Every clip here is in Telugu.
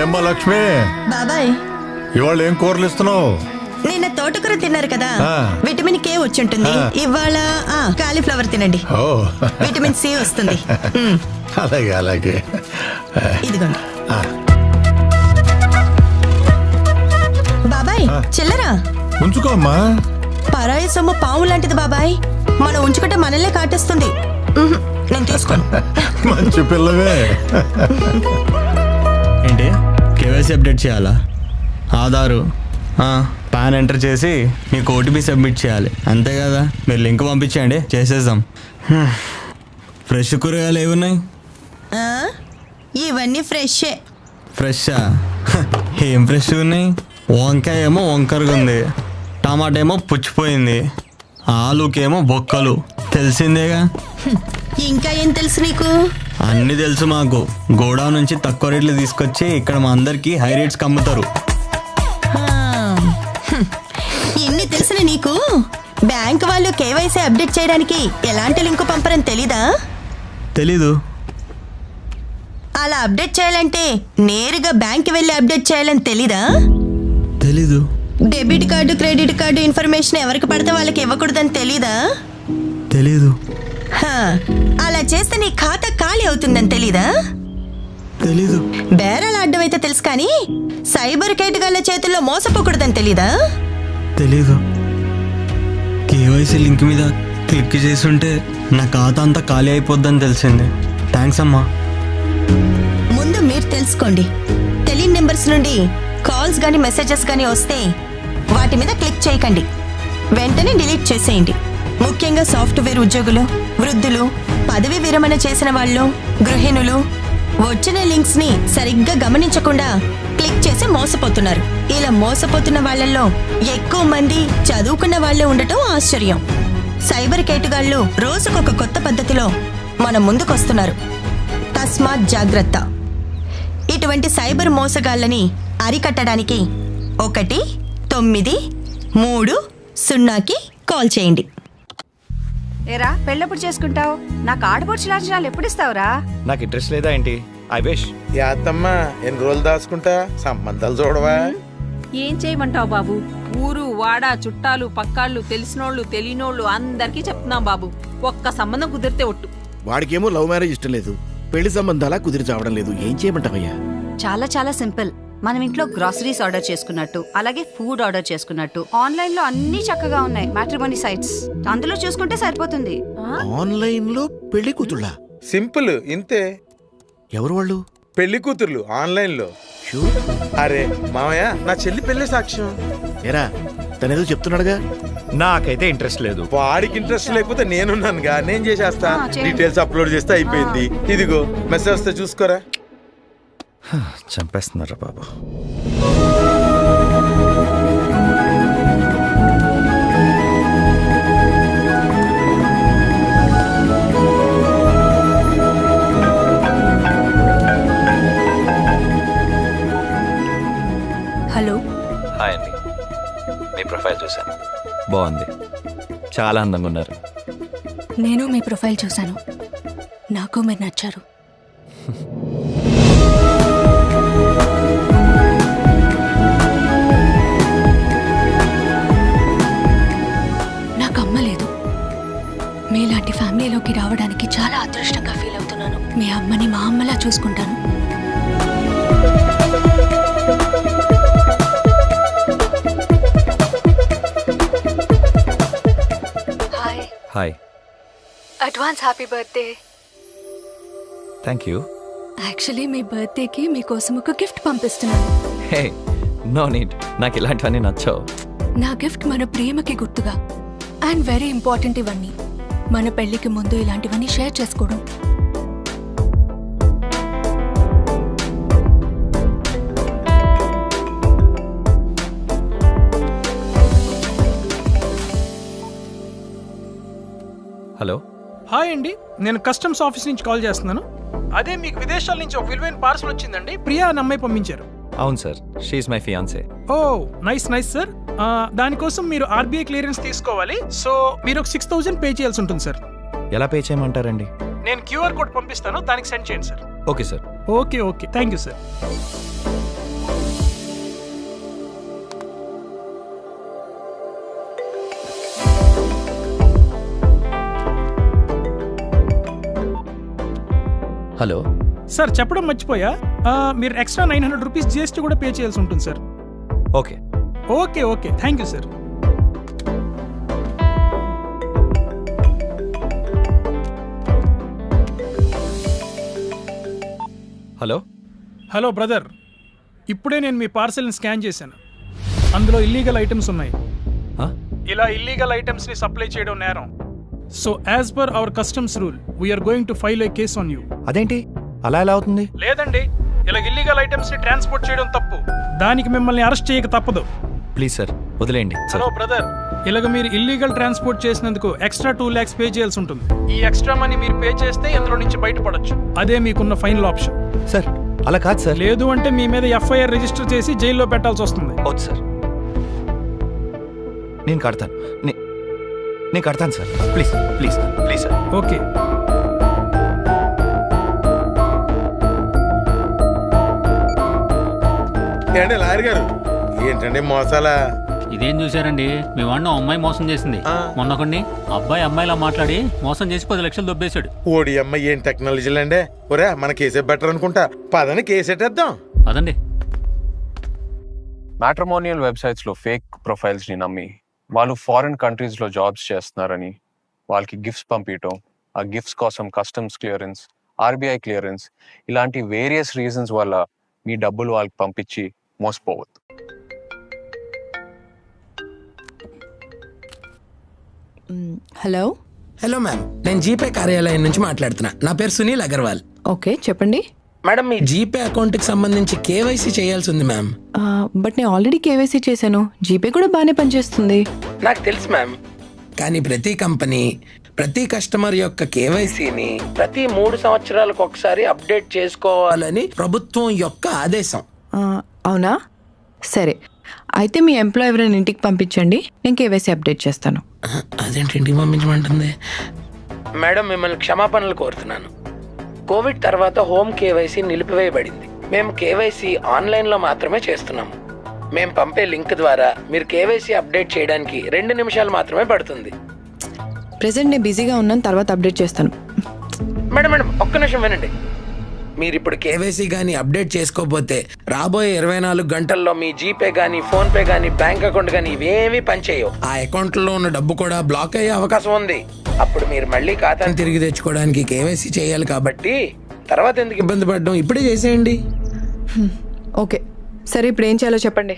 ఏమ్మా లక్ష్మి, బాబాయ్ ఇవాళ ఏం కూరలు ఇస్తున్నావు? నిన్న తోటకూర తిన్నారు కదా, విటమిన్ కే వచ్చి ఉంటుంది. ఇవాళ కాలీఫ్లవర్ తినండి, విటమిన్ సి వస్తుంది. అలాగే అలాగే. ఇదిగోండి బాబాయ్. చిల్లరా ఉంచుకోమ్మా. పరాయి సొమ్ము పాము లాంటిది బాబాయ్, మనం ఉంచుకుంటే మనల్నే కాటేస్తుంది. నేను తీసుకోను. మంచి పిల్లవే. ఏంటి కేవైసీ అప్డేట్ చేయాలా? ఆధారు పాన్ ఎంటర్ చేసి మీకు ఓటీపీ సబ్మిట్ చేయాలి, అంతే కదా? మీరు లింక్ పంపించండి, చేసేద్దాం. ఫ్రెష్ కూరగాయలు ఏమున్నాయి? ఇవన్నీ ఫ్రెషే. ఫ్రెషా? ఏం ఫ్రెష్ ఉన్నాయి? వంకాయ ఏమో వంకరగా ఉంది, టమాటా ఏమో పుచ్చిపోయింది, ఆలుకేమో బొక్కలు. తెలిసిందేగా. ఇంకా ఏం తెలుసు నీకు? అన్నీ తెలుసు మాకు. గోడౌన్ నుంచి తక్కువ రేట్లు తీసుకొచ్చి ఇక్కడ మా అందరికి హై రేట్స్కి అమ్ముతారు. ఇన్ని తెలిసిన నీకు బ్యాంక్ వాళ్ళు కేవైసీ అప్డేట్ చేయడానికి ఎలాంటి లింకు పంపరని తెలీదా? తెలీదు. అలా అప్డేట్ చేయాలంటే నేరుగా బ్యాంక్ వెళ్ళి అప్డేట్ చేయాలని తెలీదా? తెలీదు. Debit card credit card information ఎవరికి పడితే వాళ్ళకి ఇవ్వకూడదని తెలీదా? తెలీదు. అలా చేస్తే నీ ఖాతా ఖాళీ అవుతుందని తెలీదా? తెలీదు. బేరాలు అడ్డమైతే తెలుసు కానీ సైబర్ కేటుగాళ్ళ చేతుల్లో మోసపోకూడదని తెలీదా? తెలీదు. కేవైసీ లింక్ మీద క్లిక్ చేసుంటే నా ఖాతా అంతా ఖాళీ అయిపోద్దని తెలిసింది. థ్యాంక్స్ అమ్మా. ముందు మీరు తెలుసుకోండి. తెలియని నెంబర్స్ నుండి కాల్స్ కానీ మెసేజెస్ కానీ వస్తే వాటి మీద క్లిక్ చేయకండి, వెంటనే డిలీట్ చేసేయండి. ముఖ్యంగా సాఫ్ట్వేర్ ఉద్యోగులు, వృద్ధులు, పదవి విరమణ చేసిన వాళ్ళు, గృహిణులు వచ్చిన లింక్స్ ని సరిగ్గా గమనించకుండా క్లిక్ చేసి మోసపోతున్నారు. ఇలా మోసపోతున్న వాళ్ళల్లో ఎక్కువ మంది చదువుకున్న వాళ్ళే ఉండటం ఆశ్చర్యం. సైబర్ కేటుగాళ్లు రోజుకొక కొత్త పద్ధతిలో మన ముందుకొస్తున్నారు. తస్మాత్ జాగ్రత్త. ఇటువంటి సైబర్ మోసగాళ్ళని అరికట్టడానికి 193 కాల్ చేయండి. ఏరా పెళ్ళెప్పుడు చేసుకుంటావు? నాకు ఆడపడుచు లాంఛనాలు ఎప్పుడు ఇస్తావురా? నాకు ఇంట్రెస్ట్ లేదా ఏంటి? I wish. యాత్తమ్మా ఎన్ని రోజులు దాచుకుంటా, సంబంధాలు చూడవా? ఏం చేయమంటావు బాబు? ఊరు వాడ చుట్టాలు పక్కాళ్ళు తెలిసినోళ్ళు తెలియనోళ్ళు అందరికీ చెప్తున్నాం బాబు, ఒక్క సంబంధం కుదిరితే ఒట్టు. వాడికేమో లవ్ మ్యారేజ్ ఇష్టం లేదు, పెళ్లి సంబంధాలా కుదిరి చావడం లేదు. ఏం చేయమంటావయ్యా? చాలా చాలా సింపుల్. మనం ఇంట్లో గ్రాసరీస్ ఆర్డర్ చేసుకున్నట్టు, అలాగే ఫుడ్ ఆర్డర్ చేసుకున్నట్టు ఆన్లైన్ లో అన్ని చక్కగా ఉన్నాయి మ్యాట్రిమోనీ సైట్స్, అందులో చూసుకుంటే సరిపోతుంది. ఆన్లైన్ లో పెళ్లి కూతుళ్ళ? సింపుల్ ఇంతే. ఎవరు వాళ్ళు? పెళ్లి కూతుర్లు ఆన్లైన్ లో. అరే మామయ్య, నా చెల్లి పెళ్లి సాక్ష్యం. ఏరా తనేదో చెప్తున్నాడుగా. నాకైతే ఇంట్రెస్ట్ లేదు. వాడికి ఇంట్రెస్ట్ లేకపోతే నేనున్నానుగా, నేను చేసేస్తా. డీటెయిల్స్ అప్లోడ్ చేస్తే అయిపోయింది. ఇదిగో మెసేజ్ వస్తే చూసుకోరా. చంపేస్తున్నారా బాబు. హలో. హాయ్ అండి, మీ ప్రొఫైల్ చూశాను, బాగుంది, చాలా అందంగా ఉన్నారు. నేను మీ ప్రొఫైల్ చూశాను, నాకు మీరు నచ్చారు. నాకు అమ్మ లేదు, మీలాంటి ఫ్యామిలీలోకి రావడానికి చాలా అదృష్టంగా ఫీల్ అవుతున్నాను. మీ అమ్మని మా అమ్మలా చూసుకుంటాను. Hi. Advance happy birthday. Thank you. Actually మీ బర్త్డేకి మీకోసం ఒక గిఫ్ట్ పంపిస్తున్నాను. హే నో నీడ్, నాకు ఇలాంటివన్నీ నచ్చవు. నా గిఫ్ట్ మన ప్రేమకి గుర్తుగా. అండ్ వెరీ ఇంపార్టెంట్, ఇవన్నీ మన పెళ్లికి ముందు ఇలాంటివన్నీ షేర్ చేసుకోవడం. హలో. హాయ్ అండి, నేను కస్టమ్స్ ఆఫీస్ నుంచి కాల్ చేస్తున్నాను. అదే మీకు విదేశాల నుంచి ఒక విలువైన పార్సల్ వచ్చిందండి. ప్రియా అన్న అమ్మాయి పంపించారు. అవును sir, she is my fiancee. Oh nice nice sir. దానికోసం మీరు ఆర్బీఐ క్లియరెన్స్ తీసుకోవాలి. సో మీరు ఒక 6000 పే చేయాల్సి ఉంటుంది సార్. ఎలా పే చేయమంటారండి? నేను క్యూఆర్ కోడ్ పంపిస్తాను, దానికి సెండ్ చేయండి sir. Okay sir. Okay okay, thank you sir. Hello sir చెప్పడం మర్చిపోయా, మీరు ఎక్స్ట్రా 900 రూపీస్ జిఎస్టీ కూడా పే చేయాల్సి ఉంటుంది sir. Okay okay okay, thank you sir. Hello hello brother, ఇప్పుడే నేను మీ పార్సెల్ని స్కాన్ చేశాను. అందులో ఇల్లీగల్ ఐటమ్స్ ఉన్నాయి. ఇలా ఇల్లీగల్ ఐటమ్స్ని సప్లై చేయడం నేరం. So as per our customs rule we're going to file a case on you. అదేంటి అలా ఎలా అవుతుంది? లేదండి, ఇలా ఇల్లీగల్ ఐటమ్స్ ని ట్రాన్స్పోర్ట్ చేయడం తప్పు. దానికి మిమ్మల్ని అరెస్ట్ చేయక తప్పదు. ప్లీజ్ సార్ వదిలేయండి. హలో బ్రదర్, ఇలాగ మీరు ఇల్లీగల్ ట్రాన్స్పోర్ట్ చేసినందుకు ఎక్స్ట్రా 2 lakhs పే చేయాల్సి ఉంటుంది. ఈ ఎక్స్ట్రా మనీ మీరు పే చేస్తే ఇందులో నుంచి బయటపడొచ్చు. అదే మీకున్న ఫైనల్ ఆప్షన్. సార్ అలా కాదు సార్. లేదు అంటే మీ మీద FIR రిజిస్టర్ చేసి జైల్లో పెట్టాల్సి వస్తుంది. అవును సార్, నేను కడతాను. నేను కడతాను sir. Please please please sir. Okay. ఏంటండి లాయర్ గారు, ఏంటండి మోసాలా? ఇదేం చూసారండి, మీ వాడిని అమ్మాయి మోసం చేసింది. మొన్నొకడిని అబ్బాయి అమ్మాయిలా మాట్లాడి మోసం చేసి 10 లక్షలు దొబ్బేశాడు. ఓడి అమ్మాయి ఏం టెక్నాలజీలు అండి. ఒరే మన కేసే బెటర్ అనుకుంటా. పదని కేసెట్టేద్దాం. పదండి. మ్యాట్రిమోనియల్ వెబ్సైట్స్లో ఫేక్ ప్రొఫైల్స్ని నమ్మి వాళ్ళు ఫారిన్ కంట్రీస్లో జాబ్స్ చేస్తున్నారని వాళ్ళకి గిఫ్ట్స్ పంపించడం, ఆ గిఫ్ట్స్ కోసం కస్టమ్స్ క్లియరెన్స్, RBI క్లియరెన్స్ ఇలాంటి వేరియస్ రీజన్స్ వల్ల మీ డబ్బులు వాళ్ళకి పంపించి మోసపోవద్దు. హలో హలో మ్యామ్, నేను జీపే కార్యాలయం నుంచి మాట్లాడుతున్నా. నా పేరు సునీల్ అగర్వాల్. ఓకే చెప్పండి. మేడం, మీ జీపే అకౌంట్కి సంబంధించి KYC చేయాల్సి ఉంది మ్యామ్. బట్ నేను ఆల్రెడీ KYC చేశాను. జీపే కూడా బాగానే పనిచేస్తుంది. నాకు తెలుసు మ్యామ్, కానీ ప్రతి కంపెనీ ప్రతి కస్టమర్ యొక్క KYCని ప్రతి 3 సంవత్సరాలకు ఒకసారి అప్డేట్ చేసుకోవాలని ప్రభుత్వం యొక్క ఆదేశం. అవునా? సరే, అయితే మీ ఎంప్లాయ్ ఎవరైనా ఇంటికి పంపించండి, నేను KYC అప్డేట్ చేస్తాను. అదేంటి ఇంటికి పంపించమంటుంది? మేడం, మిమ్మల్ని క్షమాపణలు కోరుతున్నాను. కోవిడ్ తర్వాత హోమ్ KYC నిలిపివేయబడింది. మేము KYC ఆన్లైన్లో మాత్రమే చేస్తున్నాము. మేము పంపే లింక్ ద్వారా మీరు KYC అప్డేట్ చేయడానికి 2 నిమిషాలు మాత్రమే పడుతుంది. ప్రెసెంట్ నేను బిజీగా ఉన్నాను, తర్వాత అప్డేట్ చేస్తాను. మేడం మేడం, ఒక్క నిమిషం వినండి. మీరు ఇప్పుడు KYC కానీ అప్డేట్ చేసుకోకపోతే రాబోయే 24 గంటల్లో మీ జీపే కానీ, ఫోన్పే కానీ, బ్యాంక్ అకౌంట్ కానీ ఇవేమీ పనిచేయవు. ఆ అకౌంట్లో ఉన్న డబ్బు కూడా బ్లాక్ అయ్యే అవకాశం ఉంది. అప్పుడు మీరు మళ్ళీ ఖాతాను తిరిగి తెచ్చుకోవడానికి KYC చేయాలి. కాబట్టి తర్వాత ఎందుకు ఇబ్బంది పడడం, ఇప్పుడే చేసేయండి. ఓకే సరే, ఇప్పుడు ఏం చేయాలో చెప్పండి.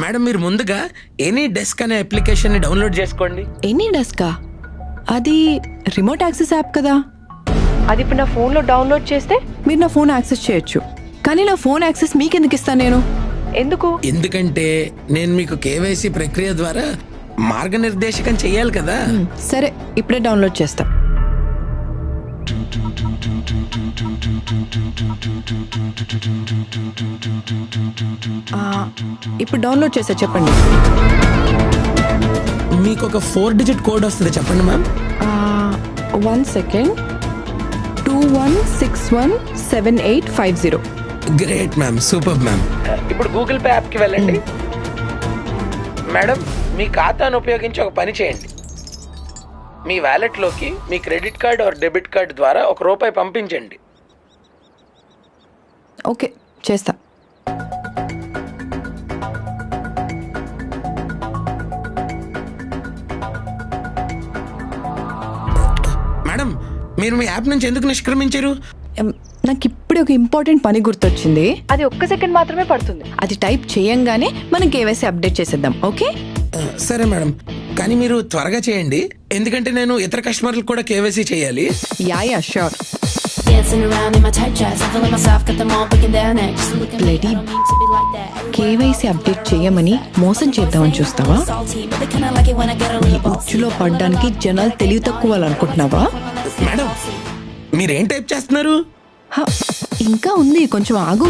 మేడం, మీరు ముందుగా ఎనీ డెస్క్ అనే అప్లికేషన్ని డౌన్లోడ్ చేసుకోండి. ఎనీ డెస్కా? అది రిమోట్ యాక్సెస్ యాప్ కదా. అది ఇప్పుడు నా ఫోన్లో డౌన్లోడ్ చేస్తే మీరు నా ఫోన్ యాక్సెస్ చేయొచ్చు. కానీ నా ఫోన్ యాక్సెస్ మీకు ఎందుకు ఇస్తాను నేను? ఎందుకు? ఎందుకంటే నేను మీకు KYC ప్రక్రియ ద్వారా మార్గనిర్దేశకం చెయ్యాలి కదా. సరే, ఇప్పుడే డౌన్లోడ్ చేస్తా. ఇప్పుడు డౌన్లోడ్ చేసా, చెప్పండి. మీకు ఒక 4 digit కోడ్ వస్తుంది, చెప్పండి ma'am. 1 second. 21617850. Great ma'am, super ma'am. ఇప్పుడు గూగుల్ పే యాప్కి వెళ్ళండి. మేడం, మీ ఖాతాను ఉపయోగించి ఒక పని చేయండి. మీ వ్యాలెట్లోకి మీ credit card or debit card ద్వారా ₹1 పంపించండి. ఓకే, చేస్తా. మేడం, మీరు మీ యాప్ నుంచి ఎందుకు నిష్క్రమించారు? నాకు ఇప్పుడే ఒక ఇంపార్టెంట్ పని గుర్తొచ్చింది. అది 1 second మాత్రమే పడుతుంది. అది టైప్ చేయంగానే మనం KYC అప్డేట్ చేసేద్దాం. ఓకే సరే మేడం, కానీ మీరు త్వరగా చేయండి, ఎందుకంటే నేను ఇతర కస్టమర్లకు కూడా KYC చేయాలి. Yeah sure. KYC అప్డేట్ చేయమని మోసం చేద్దామని చూస్తావా? ఈ ఉచ్చులో పడ్డానికి జనాలు తెలివి తక్కువ అనుకుంటున్నావా? మేడం, మీరేం టైప్ చేస్తున్నారు? ఇంకా ఉంది, కొంచెం ఆగు.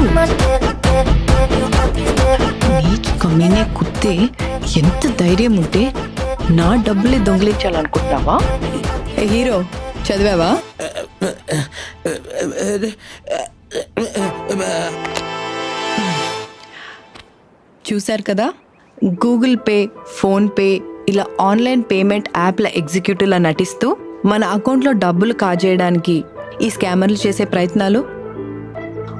నీకు కమ్మీనే కుత్తే ఎంత ధైర్యం ఉంటే నా డబ్బులే దొంగిలించాలనుకుంటున్నావా? హీరో, చదివావా? చూశారు కదా, గూగుల్ పే, ఫోన్పే ఇలా ఆన్లైన్ పేమెంట్ యాప్ల ఎగ్జిక్యూటివ్లా నటిస్తూ మన అకౌంట్లో డబ్బులు కాజేయడానికి ఈ స్కామర్లు చేసే ప్రయత్నాలు.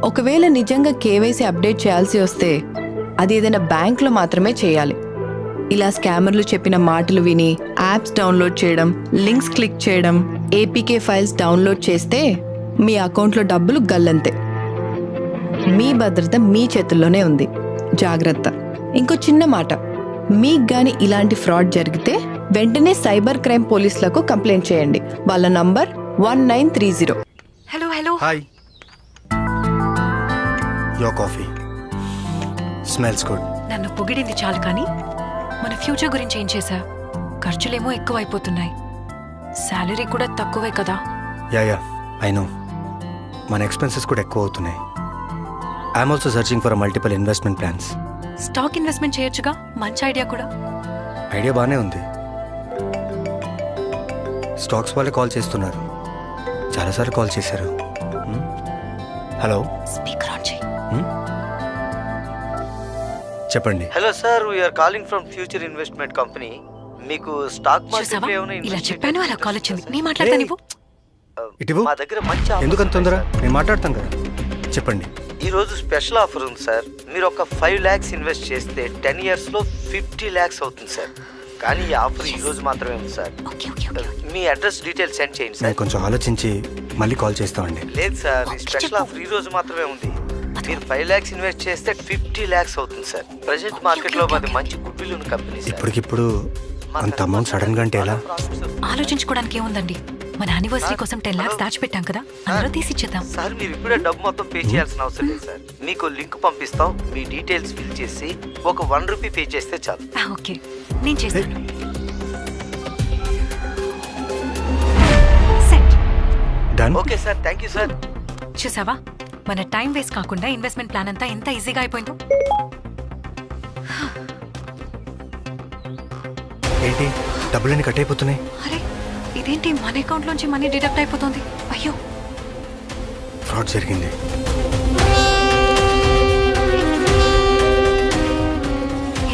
ఒకవేళ నిజంగా కేవైసీ అప్డేట్ చేయాల్సి వస్తే అది ఏదైనా బ్యాంక్లో మాత్రమే చేయాలి. ఇలా స్కామర్లు చెప్పిన మాటలు విని యాప్స్ డౌన్లోడ్ చేయడం, లింక్స్ క్లిక్ చేయడం, ఏపీకే ఫైల్స్ డౌన్లోడ్ చేస్తే మీ అకౌంట్లో డబ్బులు గల్లంతే. మీ భద్రత మీ చేతుల్లోనే ఉంది, జాగ్రత్త. ఇంకో చిన్న మాట, మీకు గాని ఇలాంటి ఫ్రాడ్ జరిగితే వెంటనే సైబర్ క్రైమ్ పోలీసులకు కంప్లైంట్ చేయండి. వాళ్ళ number 1930. Hello hello. Hi, your coffee smells good. నన్ను పొగిడింది చాలు కానీ మన ఫ్యూచర్ గురించి ఏం చేశా? ఖర్చులేమో ఎక్కువ అయిపోతున్నాయి, శాలరీ కూడా తక్కువే కదా. యా ఐ నో, మన ఎక్స్పెన్సెస్ కూడా ఎక్కువ అవుతున్నాయి. I'm also searching for multiple investment plans. Stock investment చేయొచ్చుగా, మంచి ఐడియా కూడా. ఐడియా బాగానే ఉంది. స్టాక్స్ వాళ్ళే కాల్ చేస్తున్నారు, చాలాసార్లు కాల్ చేశారు. హలో, స్పీకర్ ఆన్ చేయి. చెప్పండి. Hello sir, we're calling from future investment company. మీకు స్టాక్ మార్కెట్ లో ఏమైనా ఇలా చెప్పాను, అలా కాల్ వచ్చింది. నీ మాట్లాడతా నీవు. ఇటు మా దగ్గర మంచి ఎందుకంత తొందర? నేను మాట్లాడతాను కదా, చెప్పండి. ఈ రోజు స్పెషల్ ఆఫర్ ఉంది సార్. మీరు ఒక 5 lakhs ఇన్వెస్ట్ చేస్తే 10 years లో 50 lakhs అవుతుంది సార్. కానీ ఈ ఆఫర్ ఈ రోజు మాత్రమే ఉంది సార్. మీ అడ్రస్ డీటెయిల్స్ సెండ్ చేయండి సార్. నేను కొంచెం ఆలోచించి మళ్ళీ కాల్ చేస్తామండి. లేదు సార్, ఈ స్పెషల్ ఆఫర్ ఈ రోజు మాత్రమే ఉంది. మీరు 5 lakhs ఇన్వెస్ట్ చేస్తే 50 lakhs అవుతుంది సార్. ప్రెసెంట్ మార్కెట్ లో మాది మంచి గుడ్ విల్ ఉన్న కంపెనీ సార్. ఇప్పటికిప్పుడు అంత అమౌంట్ సడన్ గా అంటే ఎలా? ఆలోచించుకోవడానికి ఏముందండి, మన యానివర్సరీ కోసం 10 lakhs దాచిపెట్టాం కదా, అందులో తీసిచ్చేద్దాం. సార్ మీరు ఇప్పుడే డబ్బు మొత్తం పే చేయాల్సిన అవసరం లేదు సార్. మీకు లింక్ పంపిస్తాం, మీ డీటెయిల్స్ ఫిల్ చేసి ఒక 1 rupee పే చేస్తే చాలు. ఓకే, నేను చేస్తాను. Done. Okay sir, thank you sir. చూసావా, మన టైం వేస్ట్ కాకుండా ఇన్వెస్ట్మెంట్ ప్లాన్ అంతా ఎంత ఈజీగా అయిపోయిందో. ఏంటి, డబ్బులన్నీ కట్ అయిపోతున్నాయి? అరే ఇదేంటి, మన అకౌంట్ లోంచి మనీ డిడక్ట్ అయిపోతుంది. అయ్యో, ఫ్రాడ్ జరిగింది.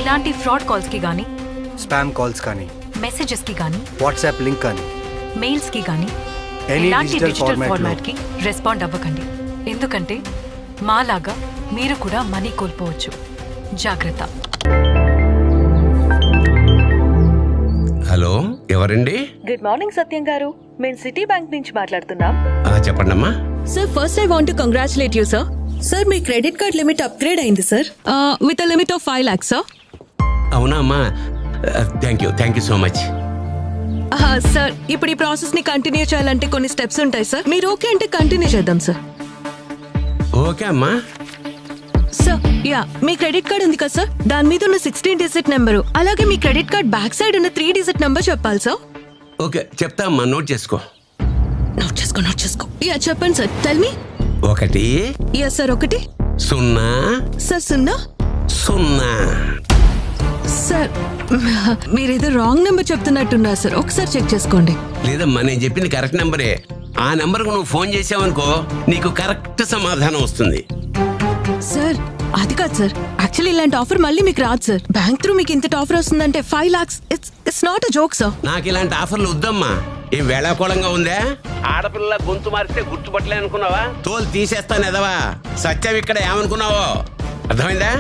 ఇలాంటి ఫ్రాడ్ కాల్స్ కి గానీ, స్పామ్ కాల్స్ కానీ, మెసేజెస్ కి గానీ, వాట్సాప్ లింక్ కానీ, మెయిల్స్ కి గానీ, Any ఇలాంటి digital డిజిటల్ format ఫార్మాట్ కి రెస్పాండ్ అవ్వకండి. ఎందుకంటే మాలాగా మీరు కూడా మనీ కోల్పోవచ్చు. జాగ్రత్త. హలో, ఎవరండి? గుడ్ మార్నింగ్ సత్యం గారు, మేము సిటీ బ్యాంక్ నుంచి మాట్లాడుతున్నాం. చెప్పండమ్మా. Sir, first I want to congratulate you sir. Sir, మీ క్రెడిట్ కార్డ్ లిమిట్ అప్గ్రేడ్ అయింది sir, with a limit of 5 lakhs sir. అవునా అమ్మా, thank you so much. Sir, ఇప్పుడు ఈ ప్రాసెస్ ని కంటిన్యూ చేయాలంటే కొన్ని స్టెప్స్ ఉంటాయి సార్. మీరు ఓకే అంటే కంటిన్యూ చేద్దాం సార్. ఓకే అమ్మా. సార్, యా, మీ క్రెడిట్ కార్డ్ ఉంది కదా సార్, దాని మీద ఉన్న 16-digit నెంబరు, అలాగే మీ క్రెడిట్ కార్డ్ బ్యాక్ సైడ్ ఉన్న 3-digit నెంబర్ చెప్పాలి సార్. ఓకే, చెప్తా అమ్మా, నోట్ చేసుకో. నోట్ చేసుకో. యా, చెప్పండి sir. Tell me. 1. Yeah sir, 1. 0. Sir, 0. 0. Sir, మీరేదో రాంగ్ నెంబర్ చెప్తున్నట్టున్నారు సార్, ఒకసారి చెక్ చేసుకోండి. లేదమ్మా, నేను చెప్పింది కరెక్ట్ నెంబరే. ఆ నెంబర్కు నువ్వు ఫోన్ చేసావనుకో, నీకు కరెక్ట్ సమాధానం వస్తుంది. సార్, అది కాదు సార్, యాక్చువల్లీ ఇలాంటి ఆఫర్ మళ్ళీ మీకు రాదు సార్. బ్యాంక్ త్రూ మీకు ఇంత ఆఫర్ వస్తుందంటే 5 lakhs, it's not a joke sir. నాకు ఇలాంటి ఆఫర్లు వద్దమ్మా. ఏం వేళాకోళంగా ఉందా? ఆడపిల్ల గొంతు మారితే గుర్తుపట్టలే అనుకున్నావా? తోలు తీసేస్తాను ఎదవా. సత్యం ఇక్కడ ఏమనుకున్నావో అర్థమైందా?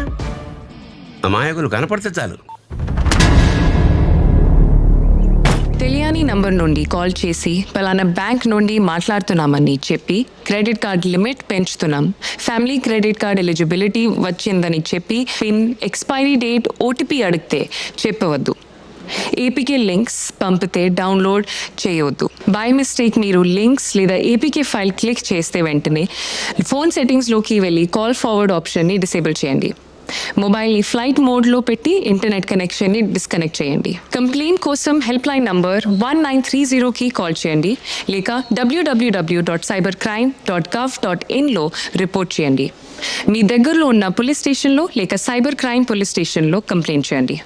అమాయకులు కనపడితే చాలు. తెలియని నంబర్ నుండి కాల్ చేసి పలానా బ్యాంక్ నుండి మాట్లాడుతున్నామని చెప్పి క్రెడిట్ కార్డ్ లిమిట్ పెంచుతున్నాం, ఫ్యామిలీ క్రెడిట్ కార్డ్ ఎలిజిబిలిటీ వచ్చిందని చెప్పి పిన్, ఎక్స్పైరీ డేట్, ఓటీపీ అడిగితే చెప్పవద్దు. ఏపీకే లింక్స్ పంపితే డౌన్లోడ్ చేయవద్దు. బై మిస్టేక్ మీరు లింక్స్ లేదా ఏపీకే ఫైల్ క్లిక్ చేస్తే వెంటనే ఫోన్ సెట్టింగ్స్లోకి వెళ్ళి కాల్ ఫార్వర్డ్ ఆప్షన్ని డిసేబుల్ చేయండి. మొబైల్ని ఫ్లైట్ మోడ్లో పెట్టి ఇంటర్నెట్ కనెక్షన్ని డిస్కనెక్ట్ చేయండి. కంప్లైంట్ కోసం హెల్ప్ లైన్ నంబర్ 1930కి కాల్ చేయండి, లేక www.cybercrime.gov.in రిపోర్ట్ చేయండి. మీ దగ్గరలో ఉన్న పోలీస్ స్టేషన్లో లేక సైబర్ క్రైమ్ పోలీస్ స్టేషన్లో కంప్లైంట్ చేయండి.